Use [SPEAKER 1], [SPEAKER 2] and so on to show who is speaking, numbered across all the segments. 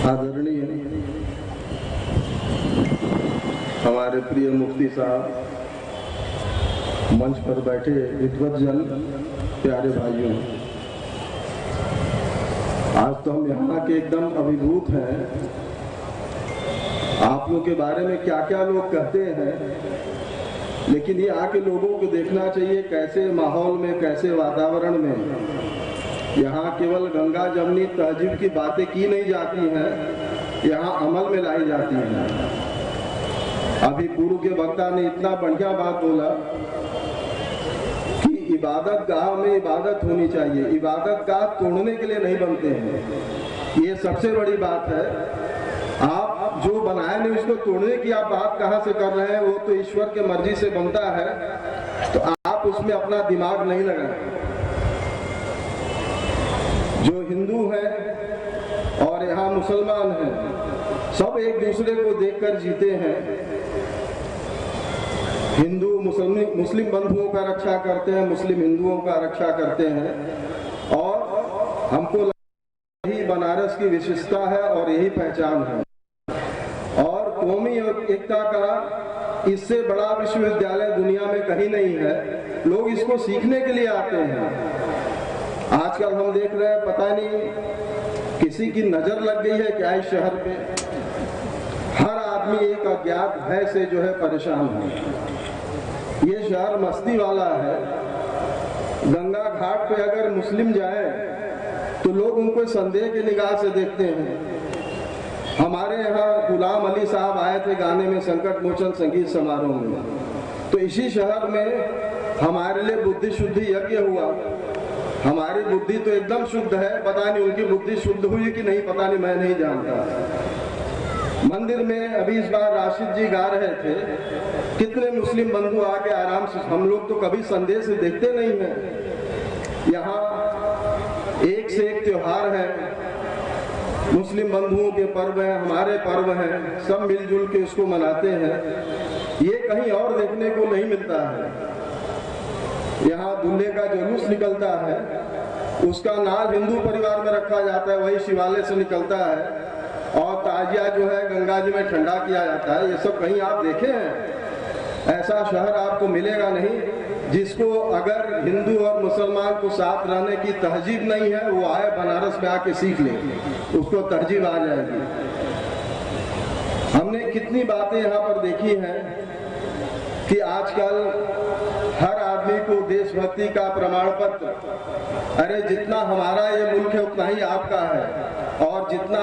[SPEAKER 1] आदरणीय हमारे प्रिय मुफ्ती साहब, मंच पर बैठे विद्वत जन, प्यारे भाइयों, आज तो हम यहाँ के एकदम अभिभूत हैं। आप लोग के बारे में क्या क्या लोग कहते हैं, लेकिन ये आके लोगों को देखना चाहिए कैसे माहौल में, कैसे वातावरण में यहाँ केवल गंगा जमनी तहजीब की बातें की नहीं जाती हैं, यहाँ अमल में लाई जाती हैं। अभी पूर्व के वक्ता ने इतना बढ़िया बात बोला कि इबादत गाह में इबादत होनी चाहिए, इबादत गाह तोड़ने के लिए नहीं बनते हैं। ये सबसे बड़ी बात है। आप जो बनाए नहीं उसको तोड़ने की आप बात कहाँ से कर रहे हैं? वो तो ईश्वर के मर्जी से बनता है, तो आप उसमें अपना दिमाग नहीं लगाएं। जो हिंदू हैं और यहाँ मुसलमान हैं, सब एक दूसरे को देखकर जीते हैं। हिंदू मुस्लिम बंधुओं का रक्षा करते हैं, मुस्लिम हिंदुओं का रक्षा करते हैं, और हमको यही बनारस की विशेषता है और यही पहचान है। और कौमी एकता का इससे बड़ा विश्वविद्यालय दुनिया में कहीं नहीं है। लोग इसको सीखने के लिए आते हैं। आजकल हम देख रहे हैं, पता नहीं किसी की नजर लग गई है क्या इस शहर पे। हर आदमी एक अज्ञात भय से जो है परेशान है। ये शहर मस्ती वाला है। गंगा घाट पे अगर मुस्लिम जाए तो लोग उनको संदेह की निगाह से देखते हैं। हमारे यहाँ गुलाम अली साहब आए थे गाने में संकट मोचन संगीत समारोह में, तो इसी शहर में हमारे लिए बुद्धि शुद्धि यज्ञ हुआ। हमारी बुद्धि तो एकदम शुद्ध है, पता नहीं उनकी बुद्धि शुद्ध हुई कि नहीं, पता नहीं, मैं नहीं जानता। मंदिर में अभी इस बार राशिद जी गा रहे थे, कितने मुस्लिम बंधु आके आराम से, हम लोग तो कभी संदेह से देखते नहीं हैं। यहाँ एक से एक त्योहार है, मुस्लिम बंधुओं के पर्व हैं, हमारे पर्व हैं, सब मिलजुल के उसको मनाते हैं। ये कहीं और देखने को नहीं मिलता है। यहाँ दूल्हे का जुलूस निकलता है, उसका नाम हिंदू परिवार में रखा जाता है, वही शिवालय से निकलता है, और ताजिया जो है गंगा जी में ठंडा किया जाता है। ये सब कहीं आप देखे हैं? ऐसा शहर आपको मिलेगा नहीं जिसको अगर हिंदू और मुसलमान को साथ रहने की तहजीब नहीं है, वो आए बनारस में आके सीख ले, उसको तहजीब आ जाएगी। हमने कितनी बातें यहाँ पर देखी हैं कि आजकल हर आदमी को देशभक्ति का प्रमाण पत्र, अरे जितना हमारा ये मुल्क है उतना ही आपका है, और जितना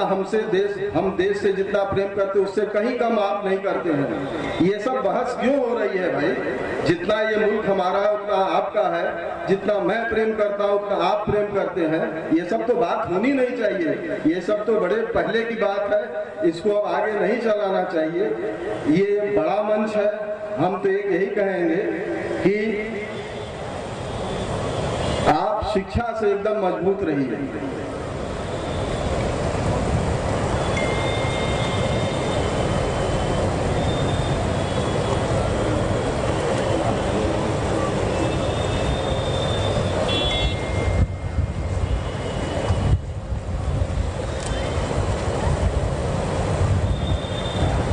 [SPEAKER 1] हम देश से जितना प्रेम करते उससे कहीं कम आप नहीं करते हैं। ये सब बहस क्यों हो रही है भाई? जितना ये मुल्क हमारा है उतना आपका है, जितना मैं प्रेम करता हूँ उतना आप प्रेम करते हैं। ये सब तो बात होनी नहीं चाहिए। ये सब तो बड़े पहले की बात है, इसको अब आगे नहीं चलाना चाहिए। ये बड़ा मंच है। हम तो एक यही कहेंगे कि आप शिक्षा से एकदम मजबूत रहिए।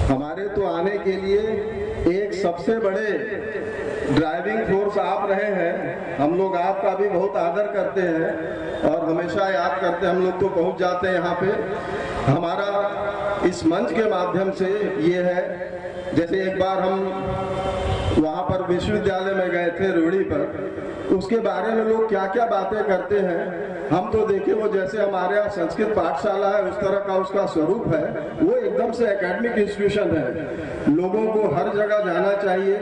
[SPEAKER 1] हमारे तो आने के लिए एक सबसे बड़े ड्राइविंग फोर्स आप रहे हैं। हम लोग आपका भी बहुत आदर करते हैं और हमेशा याद करते हैं। हम लोग तो पहुंच जाते हैं यहाँ पे। हमारा इस मंच के माध्यम से ये है, जैसे एक बार हम वहाँ पर विश्वविद्यालय में गए थे रोहिणी पर, उसके बारे में लोग क्या क्या बातें करते हैं। हम तो देखे वो जैसे हमारे यहाँ संस्कृत पाठशाला है उस तरह का उसका स्वरूप है। वो एकदम से एकेडमिक इंस्टीट्यूशन है। लोगों को हर जगह जाना चाहिए।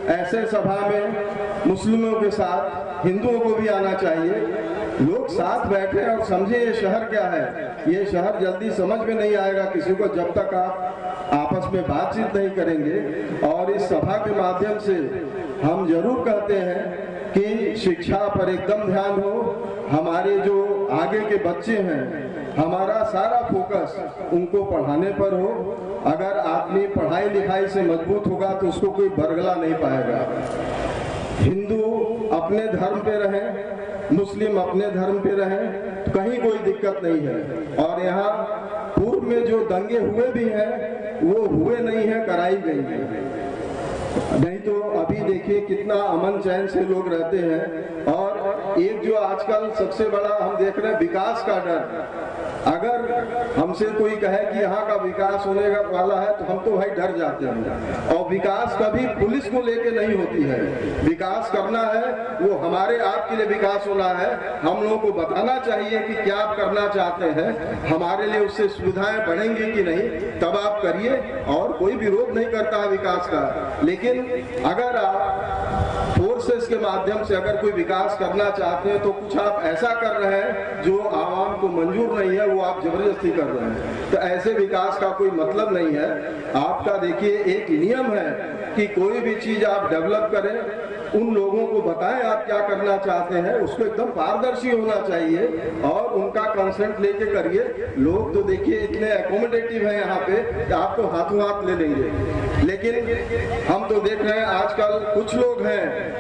[SPEAKER 1] ऐसे सभा में मुस्लिमों के साथ हिंदुओं को भी आना चाहिए। लोग साथ बैठे और समझे ये शहर क्या है। ये शहर जल्दी समझ में नहीं आएगा किसी को जब तक आप आपस में बातचीत नहीं करेंगे। और इस सभा के माध्यम से हम जरूर कहते हैं कि शिक्षा पर एकदम ध्यान हो। हमारे जो आगे के बच्चे हैं, हमारा सारा फोकस उनको पढ़ाने पर हो। अगर आदमी पढ़ाई लिखाई से मजबूत होगा तो उसको कोई बरगला नहीं पाएगा। हिंदू अपने धर्म पे रहें, मुस्लिम अपने धर्म पे रहें, तो कहीं कोई दिक्कत नहीं है। और यहाँ पूर्व में जो दंगे हुए भी हैं वो हुए नहीं है, कराई गई है। नहीं तो अभी देखिए कितना अमन चैन से लोग रहते हैं। और एक जो आजकल सबसे बड़ा हम देख रहे हैं, विकास का डर। अगर हमसे कोई कहे कि यहाँ का विकास होने वाला है तो हम तो भाई डर जाते हैं। और विकास कभी पुलिस को लेके नहीं होती है। विकास करना है वो हमारे आपके लिए विकास होना है। हम लोगों को बताना चाहिए कि क्या आप करना चाहते हैं, हमारे लिए उससे सुविधाएं बढ़ेंगी कि नहीं, तब आप करिए। और कोई विरोध नहीं करता है विकास का, लेकिन अगर आप फोर्सेस के माध्यम से अगर कोई विकास करना चाहते हैं तो कुछ आप ऐसा कर रहे हैं जो आवाम को मंजूर नहीं है, वो आप जबरदस्ती कर रहे हैं। तो ऐसे विकास का कोई मतलब नहीं है। आपका देखिए एक नियम है कि कोई भी चीज आप डेवलप करें, उन लोगों को बताएं आप क्या करना चाहते हैं, उसको एकदम पारदर्शी होना चाहिए और उनका कंसेंट लेके करिए। लोग तो देखिए इतने एकोमोडेटिव हैं यहाँ पे कि आपको हाथों हाथ ले लेंगे। लेकिन हम तो देख रहे हैं आजकल कुछ लोग हैं,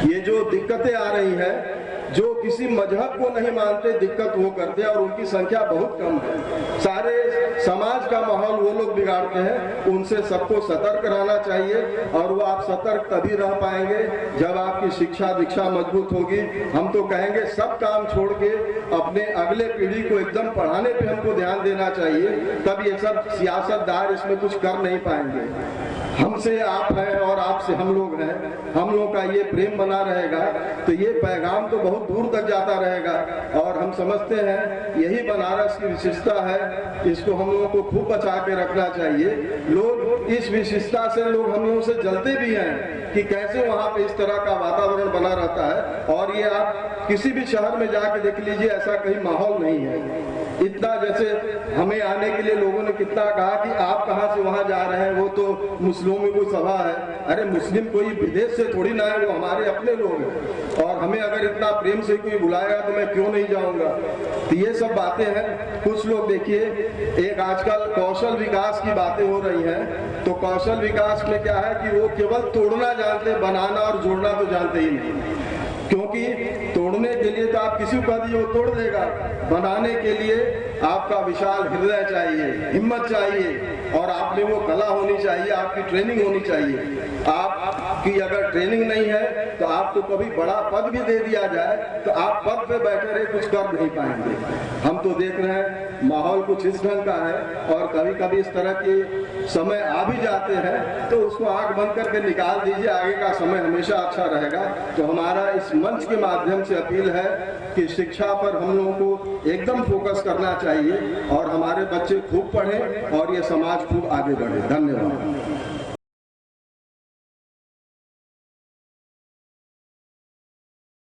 [SPEAKER 1] ये जो दिक्कतें आ रही हैं, जो किसी मजहब को नहीं मानते, दिक्कत वो करते हैं और उनकी संख्या बहुत कम है। सारे समाज का माहौल वो लोग बिगाड़ते हैं। उनसे सबको सतर्क रहना चाहिए और वो आप सतर्क तभी रह पाएंगे जब आपकी शिक्षा दीक्षा मजबूत होगी। हम तो कहेंगे सब काम छोड़ के अपने अगले पीढ़ी को एकदम पढ़ाने पे हमको ध्यान देना चाहिए, तब ये सब सियासतदार इसमें कुछ कर नहीं पाएंगे। हमसे आप हैं और आपसे हम लोग हैं, हम लोग का ये प्रेम बना रहेगा तो ये पैगाम तो बहुत दूर तक जाता रहेगा। और हम समझते हैं यही बनारस की विशेषता है, इसको हम लोगों को खूब बचा के रखना चाहिए। लोग इस विशेषता से लोग हम लोगों से जलते भी हैं कि कैसे वहाँ पे इस तरह का वातावरण बना रहता है। और ये आप किसी भी शहर में जाके देख लीजिए, ऐसा कहीं माहौल नहीं है। इतना जैसे हमें आने के लिए लोगों ने कितना कहा कि आप कहाँ से वहाँ जा रहे हैं, वो तो मुस्लिमों में कोई सभा है। अरे मुस्लिम कोई विदेश से थोड़ी ना है, वो हमारे अपने लोग हैं। और हमें अगर इतना प्रेम से कोई बुलाएगा तो मैं क्यों नहीं जाऊंगा। तो ये सब बातें हैं। कुछ लोग देखिए, एक आजकल कौशल विकास की बातें हो रही हैं, तो कौशल विकास में क्या है कि वो केवल तोड़ना जानते, बनाना और जोड़ना तो जानते ही नहीं। क्योंकि तोड़ने के लिए तो आप किसी को कह दीजिए वो तोड़ देगा, बनाने के लिए आपका विशाल हृदय चाहिए, हिम्मत चाहिए और आप में वो कला होनी चाहिए, आपकी ट्रेनिंग होनी चाहिए। आपकी अगर ट्रेनिंग नहीं है तो आपको कभी बड़ा पद भी दे दिया जाए तो आप पद पे बैठे रहे कुछ कर नहीं पाएंगे। हम तो देख रहे हैं माहौल कुछ इस ढंग का है और कभी कभी इस तरह के समय आ भी जाते हैं तो उसको आंख बंद करके निकाल दीजिए, आगे का समय हमेशा अच्छा रहेगा। तो हमारा इस मंच के माध्यम से अपील है कि शिक्षा पर हम लोगों को एकदम फोकस करना चाहिए और हमारे बच्चे खूब पढ़ें और ये समाज खूब आगे बढ़े। धन्यवाद।